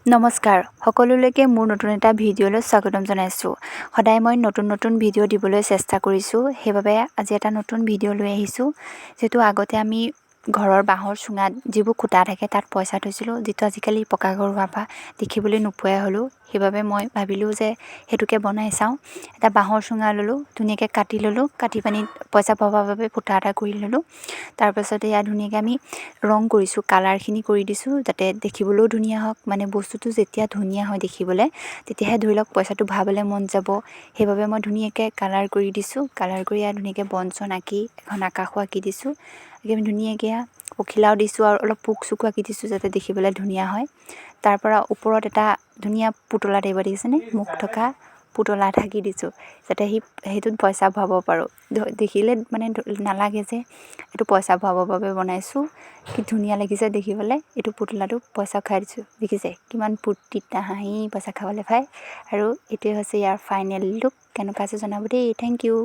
নমস্কাৰ সকলোলৈকে মোৰ নতুন এটা ভিডিঅ'লৈ স্বাগতম জনাইছোঁ। সদায় মই নতুন ভিডিঅ' দিবলৈ চেষ্টা কৰিছোঁ, সেইবাবে আজি এটা নতুন ভিডিঅ' লৈ আহিছোঁ। যিহেতু আগতে আমি ঘৰৰ বাঁহৰ চুঙাত যিবোৰ খুঁটা থাকে তাত পইচা থৈছিলোঁ, যিটো আজিকালি পকা ঘৰ হোৱাৰ পৰা দেখিবলৈ নোপোৱাই হ'লোঁ। সেইবাবে মই ভাবিলোঁ যে সেইটোকে বনাই চাওঁ। এটা বাঁহৰ চুঙা ল'লোঁ, ধুনীয়াকৈ কাটি ল'লোঁ, কাটি পানি পইচা ভৰাবৰ বাবে ফুটা এটা কৰি ল'লোঁ। তাৰপাছতে ইয়াত ধুনীয়াকৈ আমি ৰং কৰিছোঁ, কালাৰখিনি কৰি দিছোঁ যাতে দেখিবলৈও ধুনীয়া হওক। মানে বস্তুটো যেতিয়া ধুনীয়া হয় দেখিবলৈ, তেতিয়াহে ধৰি লওক পইচাটো ভৰাবলৈ মন যাব। সেইবাবে মই ধুনীয়াকৈ কালাৰ কৰি দিছোঁ। কালাৰ কৰি ইয়াত ধুনীয়াকৈ বন চন আঁকি এখন আকাশো আঁকি দিছোঁ। আমি ধুনীয়াকৈ পখিলাও দিছোঁ আৰু অলপ পোক চোকো আঁকি দিছোঁ যাতে দেখিবলৈ ধুনীয়া হয়। তাৰপৰা ওপৰত এটা ধুনীয়া পুতলা টাইপৰ দেখিছেনে, মুখ থকা পুতলা ঢাকি দিছোঁ যাতে সেইটোত পইচা ভৰাব পাৰোঁ। দেখিলে মানে নালাগে যে এইটো পইচা ভৰাবৰ বাবে বনাইছোঁ। কি ধুনীয়া লাগিছে দেখিবলৈ। এইটো পুতলাটো পইচা খাই দিছোঁ, দেখিছে কিমান ফূৰ্তিত হাঁহি পইচা খাবলৈ পায়। আৰু এইটোৱে হৈছে ইয়াৰ ফাইনেল লুক। কেনেকুৱা আছে জনাব দেই। Thank U.